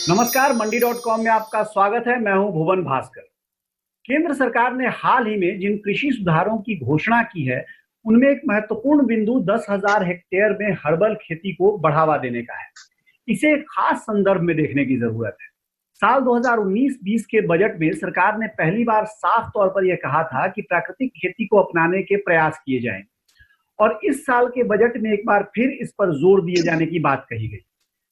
नमस्कार, मंडी.com में आपका स्वागत है। मैं हूं भुवन भास्कर। केंद्र सरकार ने हाल ही में जिन कृषि सुधारों की घोषणा की है, उनमें एक महत्वपूर्ण बिंदु 10,000 हेक्टेयर में हर्बल खेती को बढ़ावा देने का है। इसे एक खास संदर्भ में देखने की जरूरत है। साल 2019-20 के बजट में सरकार ने पहली बार साफ तौर पर यह कहा था कि प्राकृतिक खेती को अपनाने के प्रयास किए जाएंगे, और इस साल के बजट में एक बार फिर इस पर जोर दिए जाने की बात कही गई।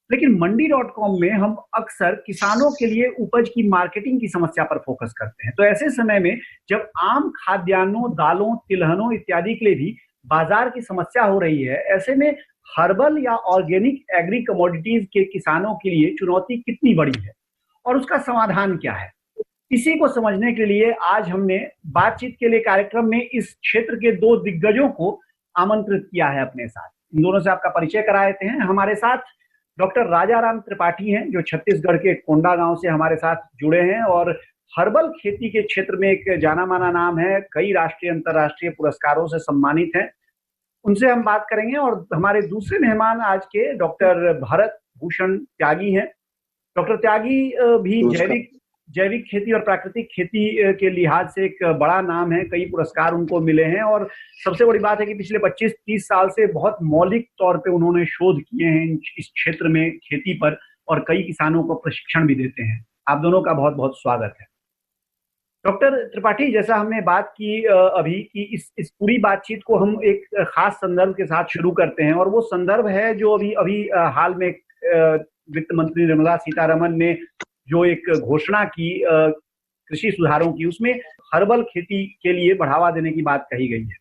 लेकिन मंडी.com में हम अक्सर किसानों के लिए उपज की मार्केटिंग की समस्या पर फोकस करते हैं। तो ऐसे समय में जब आम खाद्यान्नों, दालों, तिलहनों इत्यादि के लिए भी बाजार की समस्या हो रही है, ऐसे में हर्बल या ऑर्गेनिक एग्री कमोडिटीज के किसानों के लिए चुनौती कितनी बड़ी है और उसका समाधान क्या है, इसी को समझने के लिए आज हमने बातचीत के लिए कार्यक्रम में इस क्षेत्र के दो दिग्गजों को आमंत्रित किया है अपने साथ। इन दोनों से आपका परिचय करा देते हैं। हमारे साथ डॉक्टर राजाराम त्रिपाठी हैं, जो छत्तीसगढ़ के कोंडा गांव से हमारे साथ जुड़े हैं और हर्बल खेती के क्षेत्र में एक जाना माना नाम है, कई राष्ट्रीय अंतर्राष्ट्रीय पुरस्कारों से सम्मानित हैं। उनसे हम बात करेंगे। और हमारे दूसरे मेहमान आज के डॉक्टर भरत भूषण त्यागी हैं। डॉक्टर त्यागी भी जैविक जैविक खेती और प्राकृतिक खेती के लिहाज से एक बड़ा नाम है, कई पुरस्कार उनको मिले हैं। और सबसे बड़ी बात है कि पिछले 25-30 साल से बहुत मौलिक तौर पे उन्होंने शोध किए हैं इस क्षेत्र में खेती पर, और कई किसानों को प्रशिक्षण भी देते हैं। आप दोनों का बहुत बहुत स्वागत है। डॉक्टर त्रिपाठी, जैसा हमने बात की अभी कि इस पूरी बातचीत को हम एक खास संदर्भ के साथ शुरू करते हैं, और वो संदर्भ है जो अभी अभी हाल में वित्त मंत्री निर्मला सीतारमण ने जो एक घोषणा की कृषि सुधारों की, उसमें हर्बल खेती के लिए बढ़ावा देने की बात कही गई है।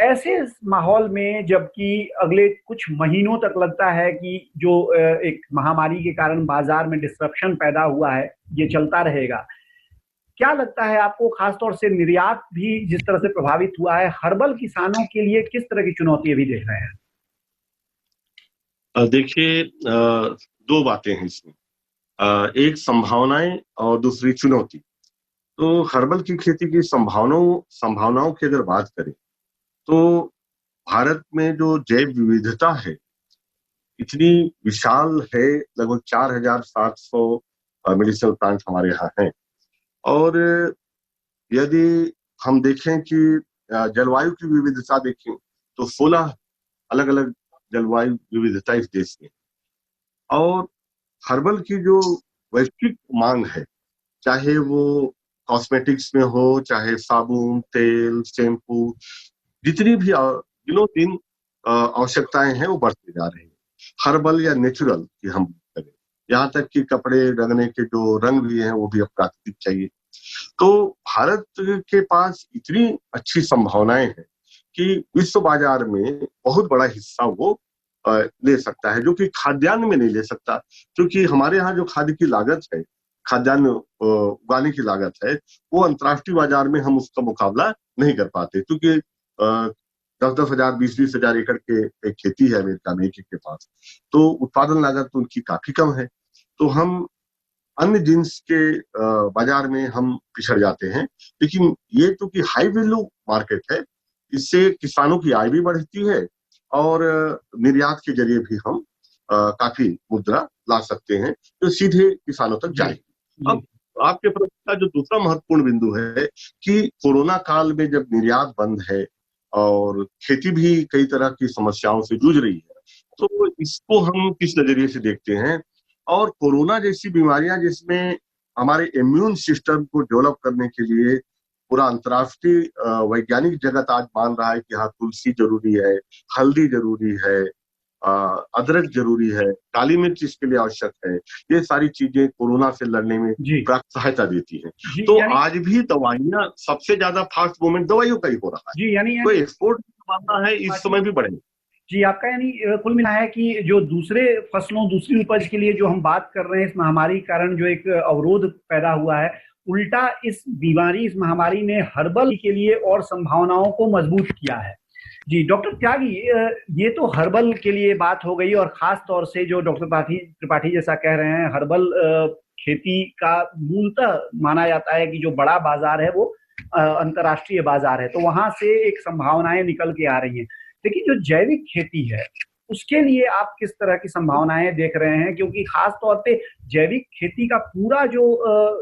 ऐसे माहौल में जबकि अगले कुछ महीनों तक लगता है कि जो एक महामारी के कारण बाजार में डिस्रप्शन पैदा हुआ है, ये चलता रहेगा, क्या लगता है आपको? खासतौर से निर्यात भी जिस तरह से प्रभावित हुआ है, हर्बल किसानों के लिए किस तरह की चुनौती अभी देख रहे हैं? देखिए, दो बातें हैं इसमें। एक संभावनाएं और दूसरी चुनौती। तो हर्बल की खेती की संभावनाओं की अगर बात करें तो भारत में जो जैव विविधता है इतनी विशाल है। लगभग 4,700 मेडिसिनल प्लांट हमारे यहाँ हैं। और यदि हम देखें कि जलवायु की विविधता देखें तो 16 अलग अलग जलवायु विविधता इस देश में। और हर्बल की जो वैश्विक मांग है, चाहे वो कॉस्मेटिक्स में हो, चाहे साबुन, तेल, शैम्पू, जितनी भी दिनों दिन आवश्यकताएं हैं वो बढ़ती जा रही है। हर्बल या नेचुरल की हम करें, यहाँ तक कि कपड़े रंगने के जो रंग भी हैं वो भी अब प्राकृतिक चाहिए। तो भारत के पास इतनी अच्छी संभावनाएं हैं कि विश्व बाजार में बहुत बड़ा हिस्सा वो ले सकता है, जो कि खाद्यान्न में नहीं ले सकता। क्योंकि हमारे यहाँ जो खाद्य की लागत है, खाद्यान्न उगाने की लागत है, वो अंतर्राष्ट्रीय बाजार में हम उसका मुकाबला नहीं कर पाते। क्योंकि 10-10 हजार, 20-20 हजार एकड़ के एक खेती है अमेरिका में एक के पास, तो उत्पादन लागत तो उनकी काफी कम है। तो हम अन्य जिन्स के बाजार में हम पिछड़ जाते हैं। लेकिन ये तो कि हाई वैल्यू मार्केट है, इससे किसानों की आय भी बढ़ती है और निर्यात के जरिए भी हम काफी मुद्रा ला सकते हैं जो सीधे किसानों तक जाएगी। अब आपके प्रश्न का जो दूसरा महत्वपूर्ण बिंदु है कि कोरोना काल में जब निर्यात बंद है और खेती भी कई तरह की समस्याओं से जूझ रही है, तो इसको हम किस नजरिए से देखते हैं। और कोरोना जैसी बीमारियां जिसमें हमारे इम्यून सिस्टम को डेवलप करने के लिए पूरा अंतर्राष्ट्रीय वैज्ञानिक जगत आज मान रहा है कि हाँ, तुलसी जरूरी है, हल्दी जरूरी है, अदरक जरूरी है, काली मिर्च इसके लिए आवश्यक है। ये सारी चीजें कोरोना से लड़ने में सहायता देती है। तो आज भी दवाइयां, सबसे ज्यादा फास्ट मूवमेंट दवाइयों का ही हो रहा है। यानी तो एक्सपोर्ट मानना है इस समय भी बढ़ेगा। जी, आपका यानी कुल मिला है कि जो दूसरे फसलों, दूसरी उपज के लिए जो हम बात कर रहे हैं, इस महामारी के कारण जो एक अवरोध पैदा हुआ है, उल्टा इस बीमारी, इस महामारी ने हर्बल के लिए और संभावनाओं को मजबूत किया है। जी डॉक्टर त्यागी, ये तो हर्बल के लिए बात हो गई, और खास तौर से जो डॉक्टर त्रिपाठी जैसा कह रहे हैं, हर्बल खेती का मूलतः माना जाता है कि जो बड़ा बाजार है वो अंतर्राष्ट्रीय बाजार है, तो वहां से एक संभावनाएं निकल के आ रही हैं। लेकिन जो जैविक खेती है उसके लिए आप किस तरह की संभावनाएं देख रहे हैं? क्योंकि खास तौर पे जैविक खेती का पूरा जो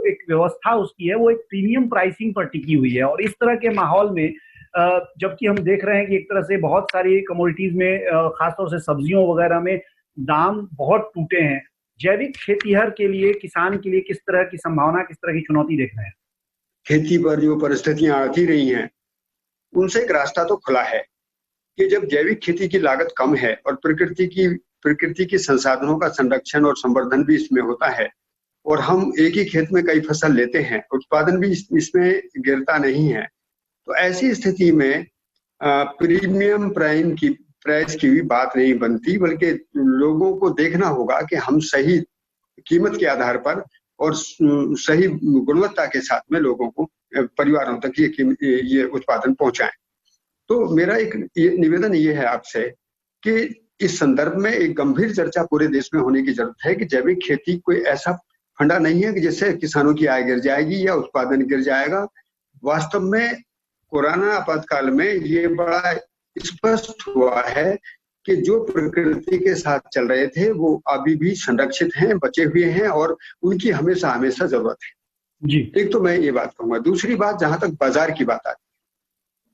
एक व्यवस्था उसकी है वो एक प्रीमियम प्राइसिंग पर टिकी हुई है, और इस तरह के माहौल में जबकि हम देख रहे हैं कि एक तरह से बहुत सारी कमोडिटीज में खासतौर से सब्जियों वगैरह में दाम बहुत टूटे हैं, जैविक खेतीहर के लिए, किसान के लिए किस तरह की संभावना, किस तरह की चुनौती देख रहे हैं? खेती पर जो परिस्थितियां आती रही हैं उनसे एक रास्ता तो खुला है कि जब जैविक खेती की लागत कम है और प्रकृति की संसाधनों का संरक्षण और संवर्धन भी इसमें होता है, और हम एक ही खेत में कई फसल लेते हैं, उत्पादन भी इसमें गिरता नहीं है, तो ऐसी स्थिति में प्रीमियम प्राइस की भी बात नहीं बनती, बल्कि लोगों को देखना होगा कि हम सही कीमत के आधार पर और सही गुणवत्ता के साथ में लोगों को, परिवारों तक ये उत्पादन पहुंचाएं। तो मेरा एक निवेदन ये है आपसे कि इस संदर्भ में एक गंभीर चर्चा पूरे देश में होने की जरूरत है कि जैविक खेती कोई ऐसा फंडा नहीं है कि जिससे किसानों की आय गिर जाएगी या उत्पादन गिर जाएगा। वास्तव में कोरोना आपातकाल में ये बड़ा स्पष्ट हुआ है कि जो प्रकृति के साथ चल रहे थे वो अभी भी संरक्षित हैं, बचे हुए हैं, और उनकी हमेशा हमेशा जरूरत है जी। एक तो मैं ये बात कहूंगा। दूसरी बात, जहां तक बाजार की बात आती है,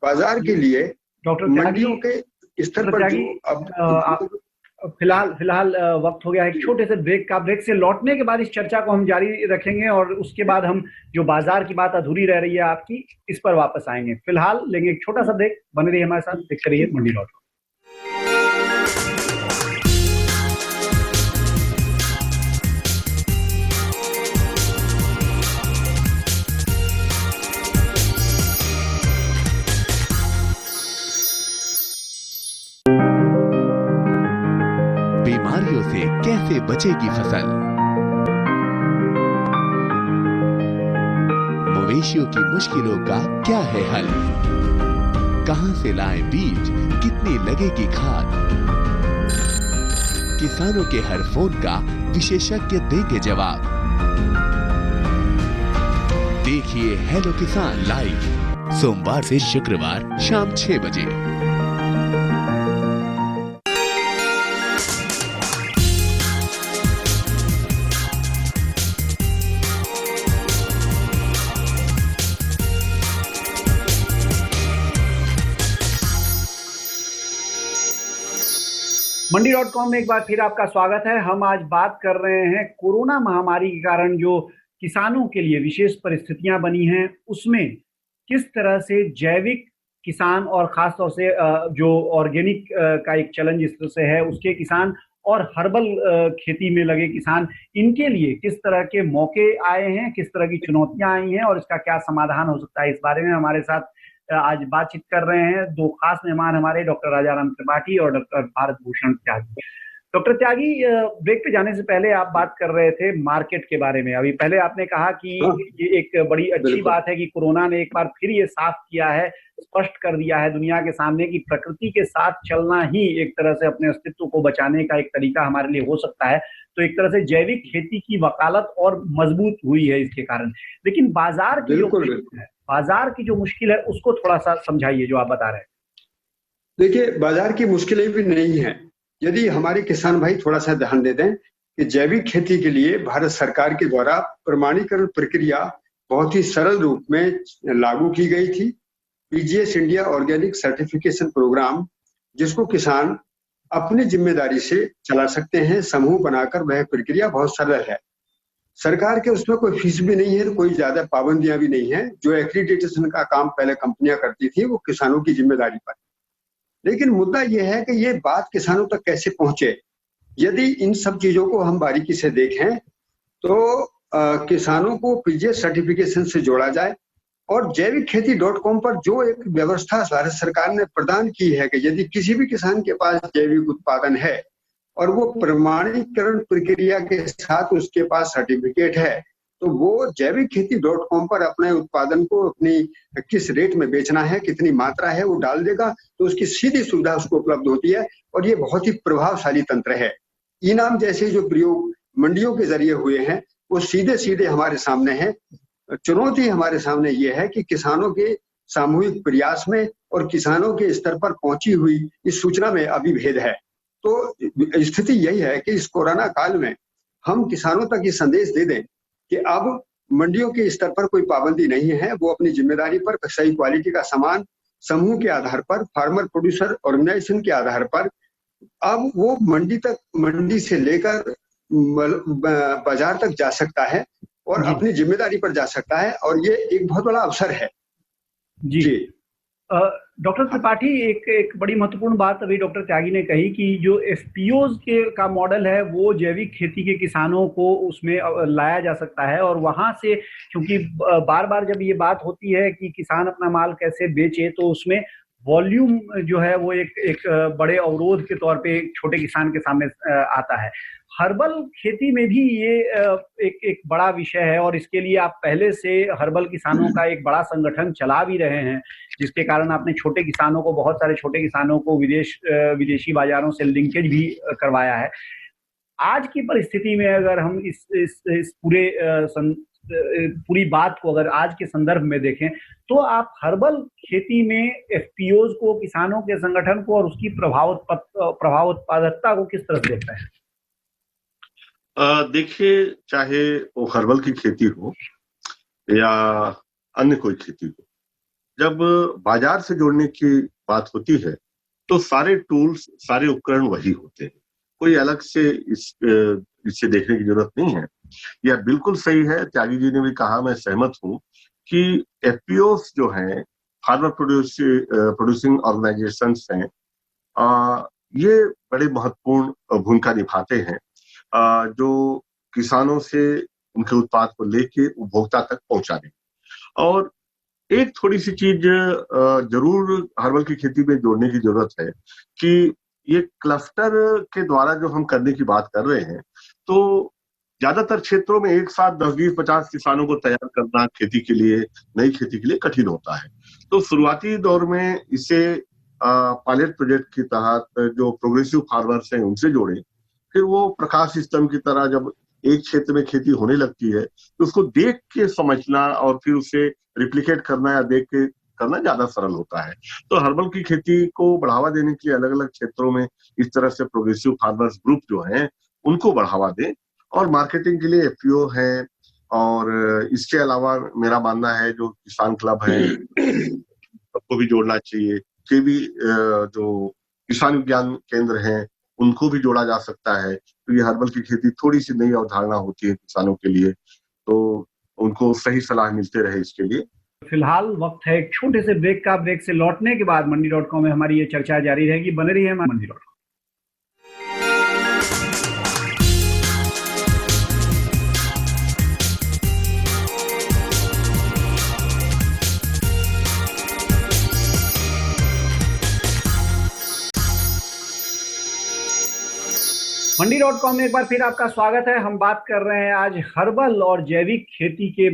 बाजार के लिए डॉक्टर मंडियों के स्तर पर जो अब फिलहाल वक्त हो गया है एक छोटे से ब्रेक का। ब्रेक से लौटने के बाद इस चर्चा को हम जारी रखेंगे, और उसके बाद हम जो बाजार की बात अधूरी रह रही है आपकी, इस पर वापस आएंगे। फिलहाल लेंगे एक छोटा सा ब्रेक, बने रहिए हमारे साथ, देखते रहिए मंडी.com। बीमारियों से कैसे बचेगी फसल? मवेशियों की मुश्किलों का क्या है हल? कहां से लाएं बीज, कितनी लगेगी खाद? किसानों के हर फोन का विशेषज्ञ देंगे जवाब। देखिए हेलो किसान लाइव सोमवार से शुक्रवार शाम 6 बजे। मंडी.com में एक बार फिर आपका स्वागत है। हम आज बात कर रहे हैं कोरोना महामारी के कारण जो किसानों के लिए विशेष परिस्थितियां बनी हैं, उसमें किस तरह से जैविक किसान और खासतौर से जो ऑर्गेनिक का एक चलन जिस तरह से है उसके किसान, और हर्बल खेती में लगे किसान, इनके लिए किस तरह के मौके आए हैं, किस तरह की चुनौतियां आई हैं, और इसका क्या समाधान हो सकता है, इस बारे में हमारे साथ आज बातचीत कर रहे हैं दो खास मेहमान हमारे, डॉक्टर राजाराम त्रिपाठी और डॉक्टर भारत भूषण त्यागी। डॉक्टर त्यागी, ब्रेक पे जाने से पहले आप बात कर रहे थे मार्केट के बारे में। अभी पहले आपने कहा कि ये एक बड़ी अच्छी बात है कि कोरोना ने एक बार फिर ये साफ किया है, स्पष्ट कर दिया है दुनिया के सामने कि प्रकृति के साथ चलना ही एक तरह से अपने अस्तित्व को बचाने का एक तरीका हमारे लिए हो सकता है। तो एक तरह से जैविक खेती की वकालत और मजबूत हुई है इसके कारण। लेकिन बाजार की जो मुश्किल है उसको थोड़ा सा समझाइए, जो आप बता रहे हैं। देखिए, बाजार की मुश्किलें भी नहीं है यदि हमारे किसान भाई थोड़ा सा ध्यान दे दें कि जैविक खेती के लिए भारत सरकार के द्वारा प्रमाणीकरण प्रक्रिया बहुत ही सरल रूप में लागू की गई थी। PGS India organic certification programme, जिसको किसान अपनी जिम्मेदारी से चला सकते हैं, समूह बनाकर, वह प्रक्रिया बहुत सरल है। सरकार के उसमें कोई फीस भी नहीं है, कोई ज्यादा पाबंदियां भी नहीं है। जो एक्रीडिटेशन का काम पहले कंपनियां करती थी वो किसानों की जिम्मेदारी पर। लेकिन मुद्दा यह है कि ये बात किसानों तक कैसे पहुंचे। यदि इन सब चीजों को हम बारीकी से देखें तो किसानों को पीजीएस सर्टिफिकेशन से जोड़ा जाए, और जैविक खेती.com पर जो एक व्यवस्था भारत सरकार ने प्रदान की है कि यदि किसी भी किसान के पास जैविक उत्पादन है और वो प्रमाणीकरण प्रक्रिया के साथ उसके पास सर्टिफिकेट है, तो वो जैविक खेती.com पर अपने उत्पादन को अपनी किस रेट में बेचना है, कितनी मात्रा है, वो डाल देगा, तो उसकी सीधी सुविधा उसको उपलब्ध होती है। और ये बहुत ही प्रभावशाली तंत्र है। इनाम जैसे जो प्रयोग मंडियों के जरिए हुए हैं वो सीधे सीधे हमारे सामने है। चुनौती हमारे सामने ये है कि किसानों के सामूहिक प्रयास में और किसानों के स्तर पर पहुंची हुई इस सूचना में अभी भेद है। तो स्थिति यही है कि इस कोरोना काल में हम किसानों तक ये संदेश दे दें कि अब मंडियों के स्तर पर कोई पाबंदी नहीं है, वो अपनी जिम्मेदारी पर सही क्वालिटी का सामान समूह के आधार पर, फार्मर प्रोड्यूसर ऑर्गेनाइजेशन के आधार पर अब वो मंडी से लेकर बाजार तक जा सकता है और अपनी जिम्मेदारी पर जा सकता है, और ये एक बहुत बड़ा अवसर है। जी। डॉक्टर त्रिपाठी, एक बड़ी महत्वपूर्ण बात अभी डॉक्टर त्यागी ने कही कि जो एफपीओज का मॉडल है वो जैविक खेती के किसानों को उसमें लाया जा सकता है, और वहां से क्योंकि बार बार जब ये बात होती है कि किसान अपना माल कैसे बेचे तो उसमें वॉल्यूम जो है वो एक बड़े अवरोध के तौर पे छोटे किसान के सामने आता है। हर्बल खेती में भी ये एक बड़ा विषय है, और इसके लिए आप पहले से हर्बल किसानों का एक बड़ा संगठन चला भी रहे हैं, जिसके कारण आपने छोटे किसानों को, बहुत सारे छोटे किसानों को विदेशी बाजारों से लिंकेज भी करवाया है। आज की परिस्थिति में अगर हम इस पूरी बात को अगर आज के संदर्भ में देखें तो आप हर्बल खेती में एफपीओज को, किसानों के संगठन को और उसकी प्रभाव उत्पादकता को किस तरह से देखते हैं? देखिए, चाहे वो हर्बल की खेती हो या अन्य कोई खेती हो, जब बाजार से जोड़ने की बात होती है तो सारे टूल्स, सारे उपकरण वही होते हैं, कोई अलग से इससे देखने की जरूरत नहीं है। यह बिल्कुल सही है, त्यागी जी ने भी कहा, मैं सहमत हूं कि एफपीओस जो हैं, फार्मर प्रोड्यूसिंग ऑर्गेनाइजेशंस हैं, ये बड़े महत्वपूर्ण भूमिका निभाते हैं जो किसानों से उनके उत्पाद को लेके उपभोक्ता तक पहुंचाने। और एक थोड़ी सी चीज जरूर हर्बल की खेती में जोड़ने की जरूरत है कि ये क्लस्टर के द्वारा जो हम करने की बात कर रहे हैं, तो ज्यादातर क्षेत्रों में एक साथ 10, 20, 50 किसानों को तैयार करना खेती के लिए, नई खेती के लिए कठिन होता है। तो शुरुआती दौर में इसे पायलट प्रोजेक्ट के तहत जो प्रोग्रेसिव फार्मर्स हैं उनसे जोड़े, फिर वो प्रकाश स्तंभ की तरह जब एक क्षेत्र में खेती होने लगती है तो उसको देख के समझना और फिर उसे रिप्लिकेट करना या देख के करना ज्यादा सरल होता है। तो हर्बल की खेती को बढ़ावा देने के लिए अलग अलग क्षेत्रों में इस तरह से प्रोग्रेसिव फार्मर्स ग्रुप जो हैं उनको बढ़ावा दें, और मार्केटिंग के लिए एफपीओ है, और इसके अलावा मेरा मानना है जो किसान क्लब है सबको भी जोड़ना चाहिए, केवी जो किसान विज्ञान केंद्र हैं उनको भी जोड़ा जा सकता है। तो ये हर्बल की खेती थोड़ी सी नई अवधारणा होती है किसानों के लिए, तो उनको सही सलाह मिलते रहे इसके लिए। फिलहाल वक्त है एक छोटे से ब्रेक का। ब्रेक से लौटने के बाद मंडी.com में हमारी ये चर्चा जारी रहेगी। बने रहिए मंडी.com। मंडी.com में एक बार फिर आपका स्वागत है। हम बात कर रहे हैं आज हर्बल और जैविक खेती के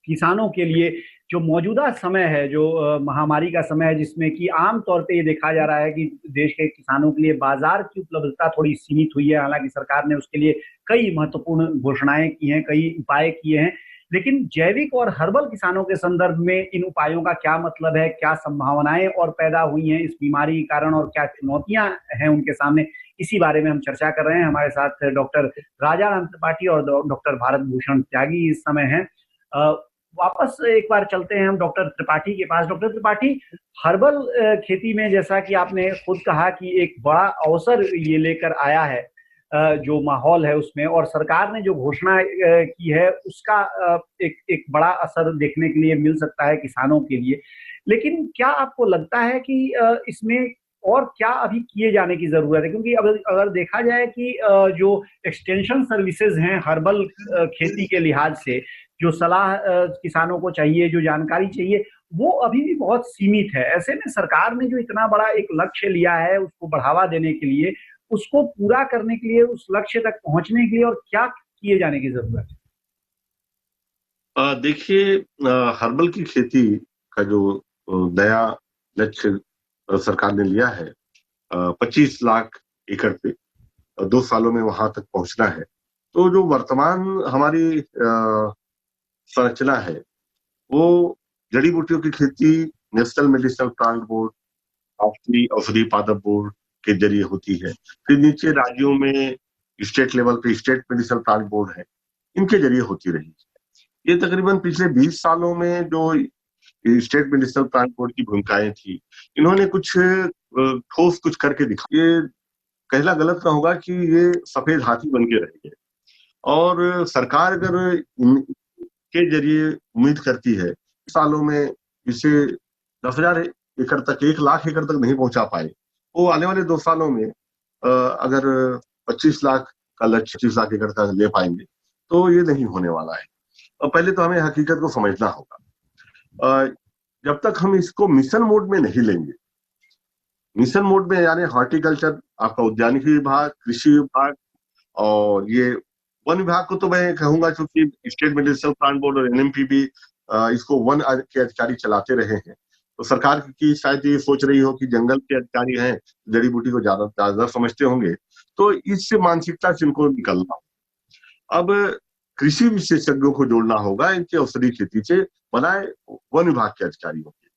किसानों के लिए जो मौजूदा समय है, जो महामारी का समय है, जिसमें कि आम तौर पे ये देखा जा रहा है कि देश के किसानों के लिए बाजार की उपलब्धता थोड़ी सीमित हुई है। हालांकि सरकार ने उसके लिए कई महत्वपूर्ण घोषणाएं की हैं, कई उपाय किए हैं, लेकिन जैविक और हर्बल किसानों के संदर्भ में इन उपायों का क्या मतलब है, क्या संभावनाएं और पैदा हुई हैं इस बीमारी के कारण, और क्या चुनौतियां हैं उनके सामने, इसी बारे में हम चर्चा कर रहे हैं। हमारे साथ डॉक्टर राजाराम त्रिपाठी और डॉक्टर भारत भूषण त्यागी इस समय हैं। वापस एक बार चलते हैं हम डॉक्टर त्रिपाठी के पास। डॉक्टर त्रिपाठी, हर्बल खेती में जैसा कि आपने खुद कहा कि एक बड़ा अवसर ये लेकर आया है, जो माहौल है उसमें, और सरकार ने जो घोषणा की है उसका एक बड़ा असर देखने के लिए मिल सकता है किसानों के लिए। लेकिन क्या आपको लगता है कि इसमें और क्या अभी किए जाने की जरूरत है? क्योंकि अगर देखा जाए कि जो एक्सटेंशन सर्विसेज हैं हर्बल खेती के लिहाज से, जो सलाह किसानों को चाहिए, जो जानकारी चाहिए, वो अभी भी बहुत सीमित है। ऐसे में सरकार ने जो इतना बड़ा एक लक्ष्य लिया है उसको बढ़ावा देने के लिए, उसको पूरा करने के लिए, उस लक्ष्य तक पहुंचने के लिए और क्या किए जाने की जरूरत है? देखिए, हर्बल की खेती का जो नया लक्ष्य सरकार ने लिया है, 25 लाख एकड़ पे 2 सालों में वहां तक पहुंचना है। तो जो वर्तमान हमारी संरचना है वो जड़ी बूटियों की खेती, नेशनल मेडिसिनल प्लांट बोर्ड, राष्ट्रीय औषधि पादप बोर्ड, के जरिए होती है, फिर नीचे राज्यों में स्टेट लेवल पे स्टेट मेडिसिनल प्लांट बोर्ड है, इनके जरिए होती रही है। ये तकरीबन पिछले 20 सालों में जो स्टेट मेडिसिनल प्लांट बोर्ड की भूमिकाएं थी, इन्होंने कुछ ठोस कुछ करके दिखा। ये कहना गलत ना होगा कि ये सफेद हाथी बन के रह गए, और सरकार अगर इनके जरिए उम्मीद करती है सालों में इसे 10,000 एकड़ तक, 1 लाख एकड़ तक नहीं पहुंचा पाए, वो आने वाले 2 सालों में अगर 25 लाख का लक्ष्य 25 लाख एकड़ का ले पाएंगे तो ये नहीं होने वाला है। और पहले तो हमें हकीकत को समझना होगा। जब तक हम इसको मिशन मोड में नहीं लेंगे, मिशन मोड में यानी हॉर्टिकल्चर, आपका उद्यानिकी विभाग, कृषि विभाग और ये वन विभाग को तो मैं कहूंगा, क्योंकि स्टेट मेडिसिनल प्लांट बोर्ड और एनएमपी भी इसको वन के अधिकारी चलाते रहे हैं, तो सरकार की शायद ये सोच रही हो कि जंगल के अधिकारी हैं, जड़ी बूटी को ज्यादा समझते होंगे, तो इससे मानसिकता से इनको निकलना। अब कृषि विशेषज्ञों को जोड़ना होगा इनके औषधि खेती से, बनाए वन विभाग के अधिकारियों के,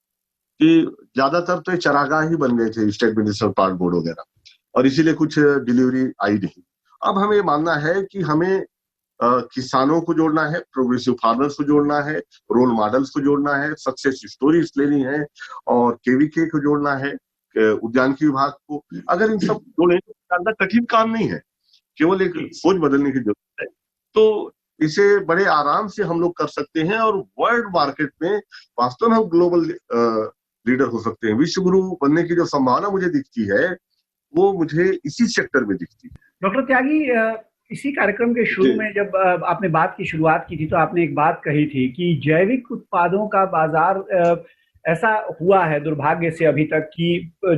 कि ज्यादातर तो ये चरागाह ही बन गए थे स्टेट मेडिसिनल प्लांट बोर्ड वगैरह, और इसीलिए कुछ डिलीवरी आई नहीं। अब हमें मानना है कि हमें किसानों को जोड़ना है, प्रोग्रेसिव फार्मर्स को जोड़ना है, रोल मॉडल्स को जोड़ना है, सक्सेस स्टोरीज लेनी है, और केवीके को जोड़ना है, उद्यानिकी विभाग को। अगर इन सब जोड़े तो ज्यादा कठिन काम नहीं है, केवल एक सोच बदलने की जरूरत है, तो इसे बड़े आराम से हम लोग कर सकते हैं, और वर्ल्ड मार्केट में वास्तव में हम ग्लोबल लीडर हो सकते हैं। विश्व गुरु बनने की जो संभावना मुझे दिखती है, वो मुझे इसी सेक्टर में दिखती है। डॉक्टर त्यागी, इसी कार्यक्रम के शुरू में जब आपने बात की शुरुआत की थी, तो आपने एक बात कही थी कि जैविक उत्पादों का बाजार ऐसा हुआ है दुर्भाग्य से अभी तक कि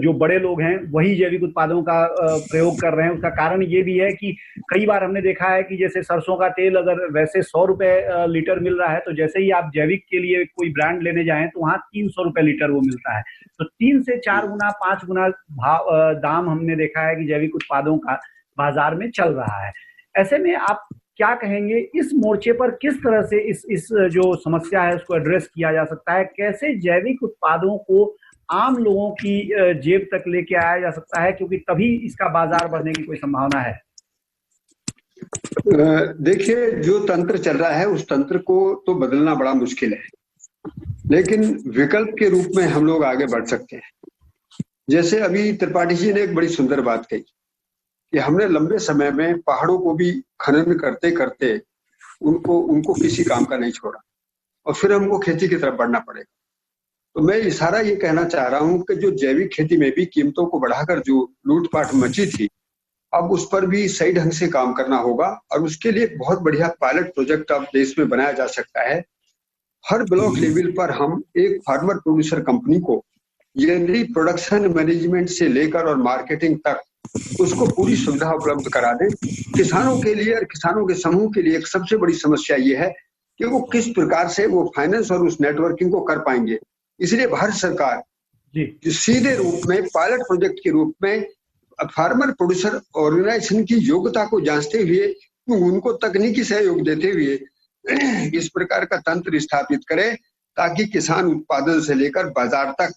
जो बड़े लोग हैं वही जैविक उत्पादों का प्रयोग कर रहे हैं। उसका कारण ये भी है कि कई बार हमने देखा है कि जैसे सरसों का तेल अगर वैसे 100 रुपए लीटर मिल रहा है, तो जैसे ही आप जैविक के लिए कोई ब्रांड लेने जाएं तो वहाँ 300 रुपए लीटर वो मिलता है। तो 3 से 4 गुना 5 गुना दाम हमने देखा है कि जैविक उत्पादों का बाजार में चल रहा है। ऐसे में आप क्या कहेंगे, इस मोर्चे पर किस तरह से इस जो समस्या है उसको एड्रेस किया जा सकता है? कैसे जैविक उत्पादों को आम लोगों की जेब तक लेके आया जा सकता है, क्योंकि तभी इसका बाजार बढ़ने की कोई संभावना है? देखिए, जो तंत्र चल रहा है उस तंत्र को तो बदलना बड़ा मुश्किल है, लेकिन विकल्प के रूप में हम लोग आगे बढ़ सकते हैं। जैसे अभी त्रिपाठी जी ने एक बड़ी सुंदर बात कही कि हमने लंबे समय में पहाड़ों को भी खनन करते करते उनको किसी काम का नहीं छोड़ा, और फिर हमको खेती की तरफ बढ़ना पड़ेगा। तो मैं इशारा ये कहना चाह रहा हूं कि जो जैविक खेती में भी कीमतों को बढ़ाकर जो लूटपाट मची थी, अब उस पर भी सही ढंग से काम करना होगा, और उसके लिए एक बहुत बढ़िया पायलट प्रोजेक्ट अब देश में बनाया जा सकता है। हर ब्लॉक लेवल पर हम एक फार्मर प्रोड्यूसर कंपनी को यानी प्रोडक्शन मैनेजमेंट से लेकर और मार्केटिंग तक उसको पूरी सुविधा उपलब्ध करा दें। किसानों के लिए और किसानों के समूह के लिए एक सबसे बड़ी समस्या ये है कि वो किस प्रकार से वो फाइनेंस और उस नेटवर्किंग को कर पाएंगे। इसलिए भारत सरकार सीधे रूप में पायलट प्रोजेक्ट के रूप में फार्मर प्रोड्यूसर ऑर्गेनाइजेशन की योग्यता को जांचते हुए, उनको तकनीकी सहयोग देते हुए इस प्रकार का तंत्र स्थापित करे, ताकि किसान उत्पादन से लेकर बाजार तक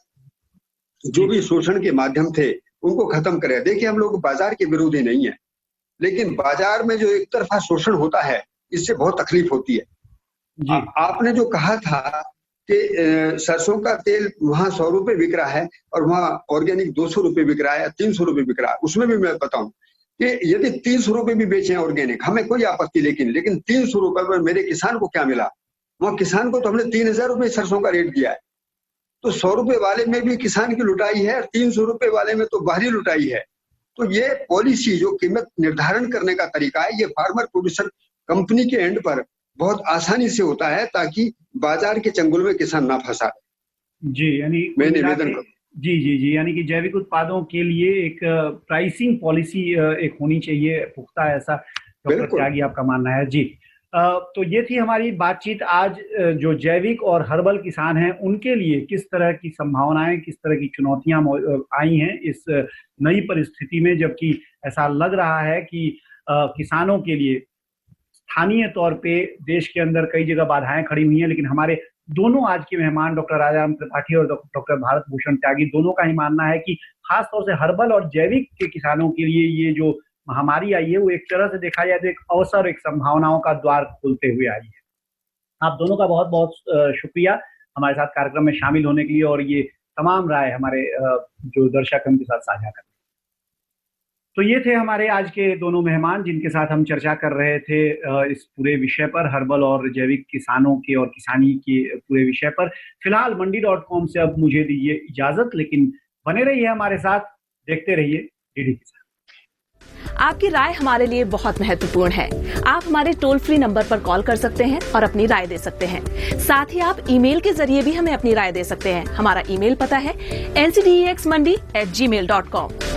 जो भी शोषण के माध्यम थे उनको खत्म करे। देखिए, हम लोग बाजार के विरोधी नहीं है, लेकिन बाजार में जो एक तरफा शोषण होता है इससे बहुत तकलीफ होती है। आपने जो कहा था कि सरसों का तेल वहां 100 रुपए बिक रहा है और वहां ऑर्गेनिक 200 रुपए बिक रहा है, 300 रुपए बिक रहा है, उसमें भी मैं बताऊं कि यदि 300 रुपए भी बेचे ऑर्गेनिक, हमें कोई आपत्ति, लेकिन 300 रुपए पर मेरे किसान को क्या मिला? वहां किसान को तो हमने 3000 रुपए सरसों का रेट दिया है, तो 100 रुपए वाले में भी किसान की लुटाई है और 300 रुपए वाले में तो बाहरी लुटाई है। तो ये पॉलिसी जो कीमत निर्धारण करने का तरीका है, ये फार्मर प्रोड्यूसर कंपनी के एंड पर बहुत आसानी से होता है, ताकि बाजार के चंगुल में किसान ना फंसा। जी, यानी मैं निवेदन करूं। जी, यानी कि जैविक उत्पादों के लिए एक प्राइसिंग पॉलिसी एक होनी चाहिए पुख्ता, ऐसा डॉक्टर त्यागी आपका मानना है? जी। तो ये थी हमारी बातचीत आज। जो जैविक और हर्बल किसान हैं उनके लिए किस तरह की संभावनाएं, किस तरह की चुनौतियां आई हैं इस नई परिस्थिति में, जबकि ऐसा लग रहा है कि किसानों के लिए स्थानीय तौर पे देश के अंदर कई जगह बाधाएं खड़ी हुई हैं, लेकिन हमारे दोनों आज के मेहमान डॉक्टर राजाराम त्रिपाठी और डॉक्टर भारत भूषण त्यागी, दोनों का ही मानना है कि खासतौर से हर्बल और जैविक के किसानों के लिए ये जो महामारी आई है वो एक तरह से देखा जाए तो एक अवसर, एक संभावनाओं का द्वार खोलते हुए आई है। आप दोनों का बहुत बहुत शुक्रिया हमारे साथ कार्यक्रम में शामिल होने के लिए और ये तमाम राय हमारे जो दर्शक उनके साथ साझा करने। तो ये थे हमारे आज के दोनों मेहमान जिनके साथ हम चर्चा कर रहे थे इस पूरे विषय पर, हर्बल और जैविक किसानों के और किसानी के पूरे विषय पर। फिलहाल मंडी.com से अब मुझे दीजिए इजाजत, लेकिन बने रहिए हमारे साथ, देखते रहिए डीडी किसान। आपकी राय हमारे लिए बहुत महत्वपूर्ण है। आप हमारे टोल फ्री नंबर पर कॉल कर सकते हैं और अपनी राय दे सकते हैं। साथ ही आप ईमेल के जरिए भी हमें अपनी राय दे सकते हैं। हमारा ईमेल पता है ncdexmandi@gmail.com।